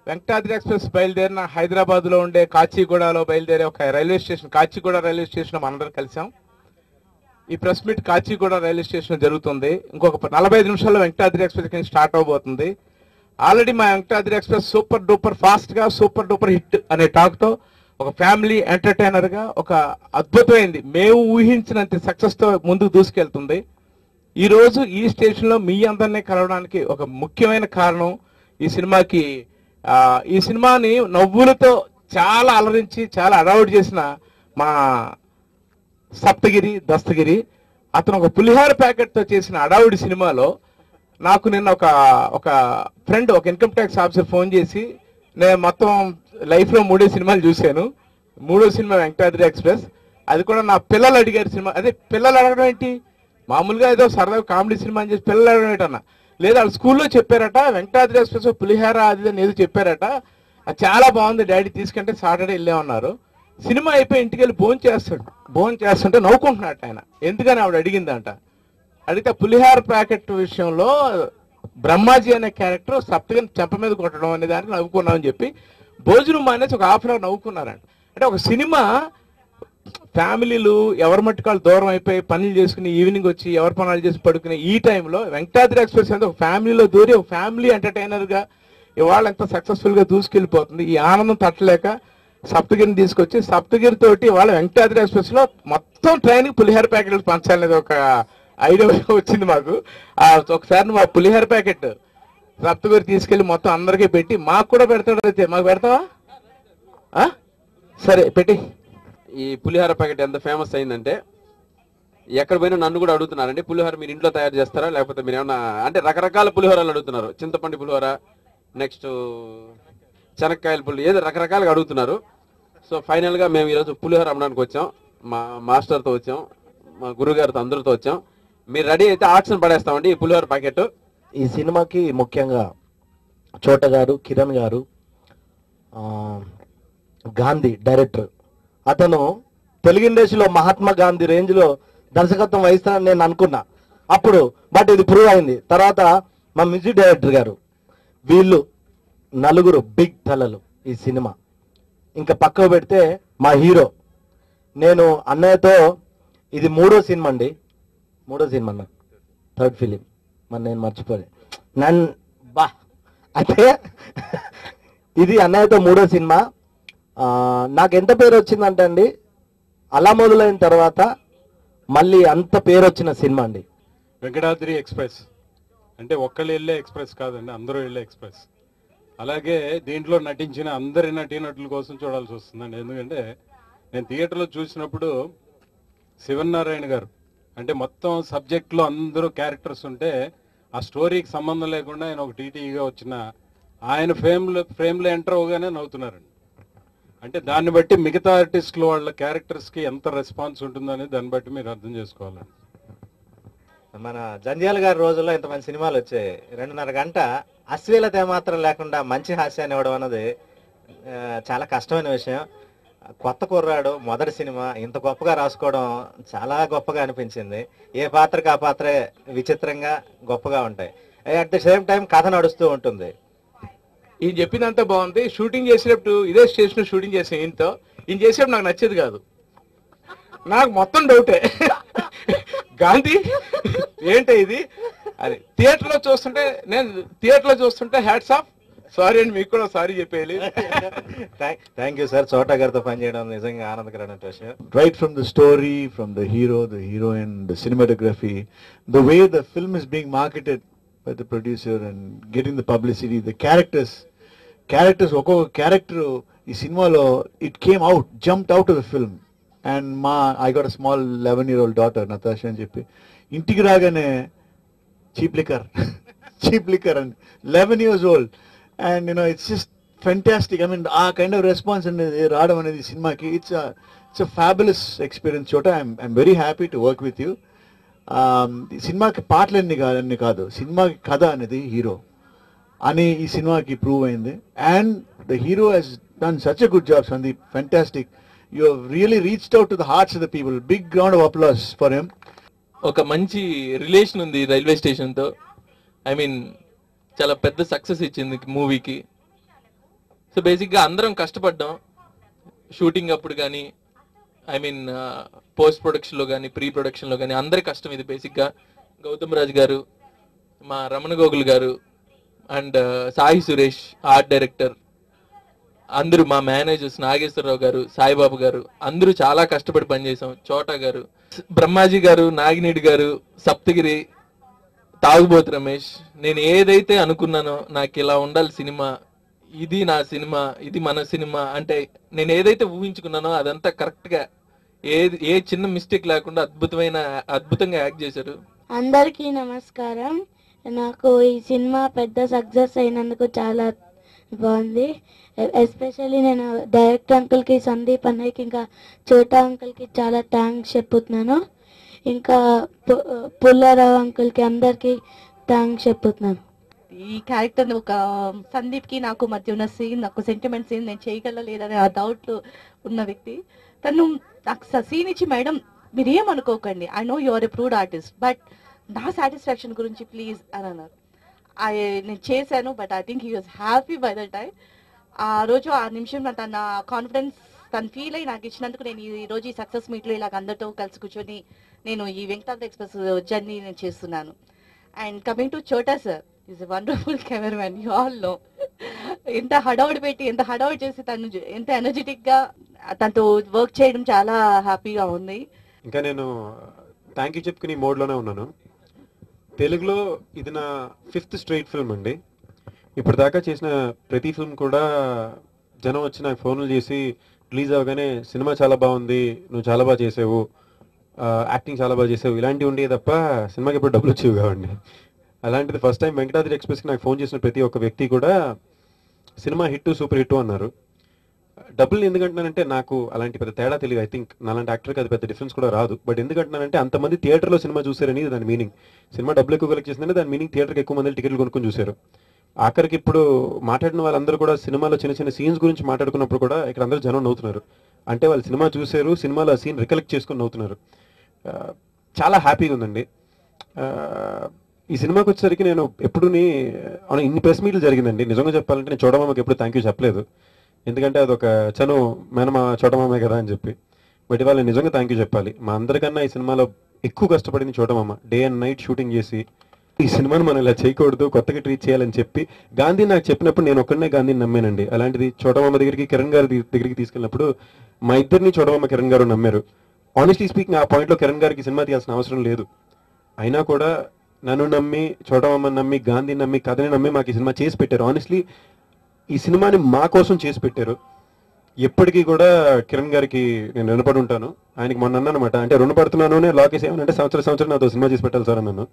Venkatadri express బయలుదేరిన హైదరాబాద్లో ఉండే కాచిగూడలో బయలుదేరే ఒక railway station, Kacheguda railway station మనందరం కలిసాం. ఈ press meet Kacheguda railway station జరుగుతుంది. ఇంకొక 45 నిమిషాల్లో వెంకటాద్రి ఎక్స్ప్రెస్ స్టార్ట్ అవబోతుంది. ఆల్రెడీ మా వెంకటాద్రి ఎక్స్ప్రెస్ సూపర్ డూపర్ ఫాస్ట్గా సూపర్ డూపర్ హిట్ అనే టాక్తో ఒక ఫ్యామిలీ ఎంటర్టైనర్గా ఒక అద్భుతమైంది, మేము ఊహించినంత సక్సెస్తో ముందుకు దూసుకెళ్తుంది. ఈరోజు ఈ స్టేషన్లో మీ అందరినీ కలవడానికి ఒక ముఖ్యమైన కారణం ఈ సినిమాని నవ్వులతో చాలా అలరించి చాలా అడౌట్ చేసిన మా సప్తగిరి దస్తగిరి. అతను ఒక పులిహార ప్యాకెట్తో చేసిన అడావుడి సినిమాలో నాకు నిన్న ఒక ఫ్రెండ్, ఒక ఇన్కమ్ ట్యాక్స్ ఆఫీసర్ ఫోన్ చేసి, నేను మొత్తం లైఫ్లో 3 సినిమాలు చూశాను, 3వ సినిమా వెంకటాద్రి ఎక్స్ప్రెస్, అది కూడా నా పిల్లలు అడిగారు సినిమా. అదే పిల్లలు అడగడం ఏంటి, మామూలుగా ఏదో సరదా కామెడీ సినిమా అని చెప్పి పిల్లలు అడగడం ఏంటన్నా, లేదా వాళ్ళు స్కూల్లో చెప్పారట వెంకటాద్రి ఎక్స్ప్రెస్ పులిహార అది అని ఏదో చెప్పారట, అది చాలా బాగుంది డాడీ తీసుకుంటే సాటర్డే వెళ్ళామన్నారు. సినిమా అయిపోయి ఇంటికి వెళ్ళి భోజనం చేస్తుంటే నవ్వుకుంటున్నట్టు ఆయన. ఎందుకని ఆవిడ అడిగిందంట. అడిగితే పులిహార ప్యాకెట్ విషయంలో బ్రహ్మాజీ అనే క్యారెక్టర్ సప్తగిరి చెంప మీద కొట్టడం అనే దానికి నవ్వుకున్నామని చెప్పి భోజనం అనేసి ఒక హాఫ్ అన్ అవర్ నవ్వుకున్నారంట. అంటే ఒక సినిమా ఫ్యామిలీలు ఎవరి మట్టుకాలు దూరం అయిపోయి పనులు చేసుకుని ఈవినింగ్ వచ్చి ఎవరి పనులు చేసి పడుకునే ఈ టైంలో వెంకటాద్రి ఎక్స్ప్రెస్ అనేది ఒక ఫ్యామిలీలో దూరి ఒక ఫ్యామిలీ ఎంటర్టైనర్గా ఇవాళ ఎంత సక్సెస్ఫుల్గా దూసుకెళ్ళిపోతుంది. ఈ ఆనందం తట్టలేక సప్తగిరిని తీసుకొచ్చి సప్తగిరి తోటి వాళ్ళ వెంకటాద్రి ఎక్స్ప్రెస్లో మొత్తం ట్రైన్కి పులిహార ప్యాకెట్లు పంచాలనేది ఒక ఐడియా వచ్చింది మాకు. ఒకసారి నువ్వు ఆ పులిహార ప్యాకెట్ సప్తగిరి తీసుకెళ్ళి మొత్తం అందరికీ పెట్టి మాకు కూడా పెడతాడు, అయితే మాకు పెడతావా? సరే పెట్టి. ఈ పులిహార ప్యాకెట్ ఎంత ఫేమస్ అయిందంటే ఎక్కడ పోయినా నన్ను కూడా అడుగుతున్నారండి, పులిహోర మీరు ఇంట్లో తయారు చేస్తారా లేకపోతే మీరు ఏమన్నా అంటే రకరకాల పులిహోరలు అడుగుతున్నారు. చింతపండు పులిహోర, నెక్స్ట్ శనక్కాయల పులిహోర, ఏదో రకరకాలుగా అడుగుతున్నారు. సో ఫైనల్గా మేము ఈరోజు పులిహోర అమ్మడానికి వచ్చాం, మా మాస్టర్తో వచ్చాం, మా గురుగారితో అందరితో వచ్చాం. మీరు రెడీ అయితే ఆక్షన్ పడేస్తామండి ఈ పులిహోర ప్యాకెట్. ఈ సినిమాకి ముఖ్యంగా చోట గారు, కిరణ్ గారు, గాంధీ డైరెక్టర్, అతను తెలుగు ఇండస్ట్రీలో మహాత్మా గాంధీ రేంజ్లో దర్శకత్వం వహిస్తానని నేను అనుకున్నా అప్పుడు, బట్ ఇది ప్రూవ్ అయింది. తర్వాత మా మ్యూజిక్ డైరెక్టర్ గారు, వీళ్ళు నలుగురు బిగ్ తలలు ఈ సినిమా. ఇంకా పక్కకు పెడితే మా హీరో, నేను అన్నయ్యతో ఇది 3వ సినిమా అండి, 3వ సినిమా అన్న, 3rd ఫిలిం మరి నేను మర్చిపోలే నన్ను బా. అయితే ఇది అన్నయ్యతో 3వ సినిమా. నాకు ఎంత పేరు వచ్చిందంటే అండి, అలా మొదలైన తర్వాత మళ్ళీ అంత పేరు వచ్చిన సినిమా అండి వెంకటాద్రి ఎక్స్ప్రెస్. అంటే ఒక్కళ్ళు వెళ్ళే ఎక్స్ప్రెస్ కాదండి, అందరూ వెళ్ళే ఎక్స్ప్రెస్. అలాగే దీంట్లో నటించిన అందరి నటీనటుల కోసం చూడాల్సి వస్తుందండి. ఎందుకంటే నేను థియేటర్లో చూసినప్పుడు శివనారాయణ గారు అంటే మొత్తం సబ్జెక్ట్లో అందరూ క్యారెక్టర్స్ ఉంటే ఆ స్టోరీకి సంబంధం లేకుండా ఆయన ఒక టీటీగా వచ్చిన ఆయన ఫ్రేమ్లో ఎంటర్ అవగానే నవ్వుతున్నారండి. అంటే దాన్ని బట్టి మిగతా ఆర్టిస్టులు వాళ్ళ క్యారెక్టర్స్కి ఎంత రెస్పాన్స్ ఉంటుందని దాన్ని బట్టి మీరు అర్థం చేసుకోవాలండి. మన జంధ్యాల గారి రోజుల్లో ఇంతమంది సినిమాలు వచ్చాయి, 2.5 గంట అశ్లీలత ఏమాత్రం లేకుండా మంచి హాస్యాన్ని ఇవ్వడం అన్నది చాలా కష్టమైన విషయం. కొత్త కుర్రాడు, మొదటి సినిమా, ఇంత గొప్పగా రాసుకోవడం చాలా గొప్పగా అనిపించింది. ఏ పాత్రకి ఆ పాత్రే విచిత్రంగా గొప్పగా ఉంటాయి. అట్ ద సేమ్ టైం కథ నడుస్తూ ఉంటుంది. ఈయన చెప్పినంత బాగుంది. షూటింగ్ చేసేటప్పుడు ఇదే స్టేషన్ షూటింగ్ చేసాం ఈయనతో. ఈయన చేసేటప్పుడు నాకు నచ్చేది కాదు, నాకు మొత్తం డౌటే. గాంధీ ఏంటి ఇది అది థియేటర్లో చూస్తుంటే హ్యాట్స్ ఆఫ్. సారీ అండి, మీకు కూడా సారీ చెప్పేయాలి. Thank you sir. చోటా గారితో పనిచేయడం నిజంగా ఆనందకరమైన విషయం. Right from the story, from the hero, the heroine, the cinematography, the way the film is being marketed by the producer and getting the publicity, the characters, ఒక్కొక్క character ఈ సినిమాలో it came out, jumped out of the film. And I got a small 11-year-old daughter, Natasha అని చెప్పి, ఇంటికి రాగానే cheap liquor and 11 years old. And it's just fantastic. I mean, ఆ kind of response అనేది రావడం అనేది సినిమాకి it's a fabulous experience. Chota, I'm very happy to work with you. సినిమాకి పాటలన్నీ కాదు, సినిమాకి కథ అనేది హీరో అని ఈ సినిమాకి ప్రూవ్ అయింది. And the hero he's done such a good job, Sandeep. Fantastic. You have really reached out to the hearts of the people. Big round of applause for him. ఒక మంచి రిలేషన్ ఉంది రైల్వే స్టేషన్తో. ఐ మీన్ చాలా పెద్ద success ఇచ్చింది మూవీకి. So బేసిక్గా అందరం కష్టపడ్డాం షూటింగ్ అప్పుడు కానీ, ఐ మీన్ పోస్ట్ ప్రొడక్షన్లో కానీ, ప్రీ ప్రొడక్షన్లో కానీ అందరి కష్టం ఇది బేసిక్గా. గౌతమ్ రాజ్ గారు, మా రమణ గోగుల్ గారు and Sai Suresh art director, అందరూ మా మేనేజర్స్ నాగేశ్వరరావు గారు, సాయిబాబు గారు, అందరూ చాలా కష్టపడి పనిచేసాం. చోటా గారు, బ్రహ్మాజీ గారు, నాగినేడి గారు, సప్తగిరి, తాగుబోతు రమేష్. నేను ఏదైతే అనుకున్నానో నాకు ఇలా ఉండాలి సినిమా, ఇది నా సినిమా, ఇది మన సినిమా అంటే నేను ఏదైతే ఊహించుకున్నానో అదంతా కరెక్ట్గా ఏ చిన్న మిస్టేక్ లేకుండా అద్భుతంగా యాక్ట్ చేశారు. అందరికీ నమస్కారం. నాకు ఈ సినిమా పెద్ద సక్సెస్ అయినందుకు చాలా బాగుంది. ఎస్పెషల్లీ నేను డైరెక్టర్ అంకుల్కి, సందీప్ అన్నయ్యకి, ఇంకా చోటా అంకుల్కి చాలా థ్యాంక్స్ చెప్పుతున్నాను. ఇంకా పుల్లారావు అంకుల్కి అందరికీ థ్యాంక్స్ చెప్పుతున్నాను. ఈ క్యారెక్టర్ ఒక సందీప్కి నాకు మధ్య ఉన్న సీన్, నాకు సెంటిమెంట్ సీన్ నేను చేయగలలేదనే ఆ డౌట్లో ఉన్న వ్యక్తి తను నాకు సీన్ ఇచ్చి, మేడం మీరు ఏమనుకోకండి, I know your a proved artist, but నా సాటిస్ఫాక్షన్ గురించి ప్లీజ్ అని అన్నారు. నేను చేశాను, but I think he was happy by the time. ఆ రోజు ఆ నిమిషం తన కాన్ఫిడెన్స్ తను ఫీల్ అయ్యి నాకు ఇచ్చినందుకు నేను ఈ రోజు ఈ సక్సెస్ మీట్లో ఇలాగ అందరితో కలిసి కూర్చొని నేను ఈ వెంకటాద్రి ఎక్స్ప్రెస్ జర్నీ నేను చేస్తున్నాను. And coming to Chota sir, is a wonderful cameraman, you all know. ఎంత హడావుడి పెట్టి, ఎంత హడావుడి చేసి తను ఎంత ఎనర్జెటిక్గా తనతో వర్క్ చేయడం చాలా హ్యాపీగా ఉంది. ఇంకా నేను థ్యాంక్ యూ చెప్పుకుని మోడ్లోనే ఉన్నాను. తెలుగులో ఇది నా 5th స్ట్రైట్ ఫిల్మ్ అండి. ఇప్పటిదాకా చేసిన ప్రతి ఫిల్మ్ కూడా జనం వచ్చి నాకు ఫోన్లు చేసి రిలీజ్ అవ్వగానే సినిమా చాలా బాగుంది, నువ్వు చాలా బాగా చేసావు, యాక్టింగ్ చాలా బాగా చేసావు, ఇలాంటివి ఉండేవి తప్ప సినిమాకి ఎప్పుడు డబ్బులు వచ్చేవి కావండి. అలాంటిది ఫస్ట్ టైం వెంకటాద్రి ఎక్స్ప్రెస్కి నాకు ఫోన్ చేసిన ప్రతి ఒక్క వ్యక్తి కూడా సినిమా హిట్, సూపర్ హిట్ అన్నారు. డబ్బులు ఎందుకంటున్నానంటే నాకు అలాంటి పెద్ద తేడా తెలియదు. ఐ థింక్ నాలాంటి యాక్టర్కి అది పెద్ద డిఫరెన్స్ కూడా రాదు. బట్ ఎందుకంటున్నానంటే అంతమంది థియేటర్లో సినిమా చూసారని దాని మీనింగ్. సినిమా డబ్బులు ఎక్కువ కలెక్ట్ చేసిందంటే దాని మీనింగ్ థియేటర్కి ఎక్కువ మంది టికెట్లు కొనుక్కొని చూశారు. ఆఖరికి ఇప్పుడు మాట్లాడిన వాళ్ళందరూ కూడా సినిమాలో చిన్న చిన్న సీన్స్ గురించి మాట్లాడుకున్నప్పుడు కూడా ఇక్కడ అందరూ జనం నవ్వుతున్నారు. అంటే వాళ్ళు సినిమా చూశారు, సినిమాలో ఆ సీన్ రికలెక్ట్ చేసుకొని నవ్వుతున్నారు. చాలా హ్యాపీగా ఉందండి. ఈ సినిమాకి వచ్చేసరికి నేను ఎప్పుడు ఇన్ని ప్రెస్ మీట్లు జరిగిందండి. నిజంగా చెప్పాలంటే నేను చోటమామకి ఎప్పుడు థ్యాంక్ యూ చెప్పలేదు, ఎందుకంటే అదొక చను మేనమా చోటమామే కదా అని చెప్పి. బట్ ఇవాళ నేను నిజంగా థ్యాంక్ యూ చెప్పాలి. మా అందరికన్నా ఈ సినిమాలో ఎక్కువ కష్టపడింది చోటమామ. డే అండ్ నైట్ షూటింగ్ చేసి ఈ సినిమాను మనం ఇలా చేయకూడదు, కొత్తగా ట్రీట్ చేయాలని చెప్పి గాంధీ నాకు చెప్పినప్పుడు నేను ఒక్కడనే గాంధీని నమ్మానండి. అలాంటిది చోటమామ దగ్గరికి, కిరణ్ గారి దగ్గరికి తీసుకెళ్ళినప్పుడు మా ఇద్దరిని చోటమామ, కిరణ్ గారు నమ్మారు. ఆనెస్ట్లీ స్పీకింగ్ ఆ పాయింట్లో కిరణ్ గారికి సినిమా తీయాల్సిన అవసరం లేదు. అయినా కూడా నన్ను నమ్మి, చోటమామని నమ్మి, గాంధీని నమ్మి, కథని నమ్మి మాకు ఈ సినిమా చేసి పెట్టారు. ఆనెస్ట్లీ ఈ సినిమాని మా కోసం చేసి పెట్టారు. ఎప్పటికీ కూడా కిరణ్ గారికి నేను రుణపడి ఉంటాను. ఆయనకి మొన్న అన్నానమాట, అంటే రుణపడుతున్నాను లాకేసి ఏమనంటే సంవత్సరం నాతో సినిమా చేసి పెట్టాలి సార్ అన్నాను.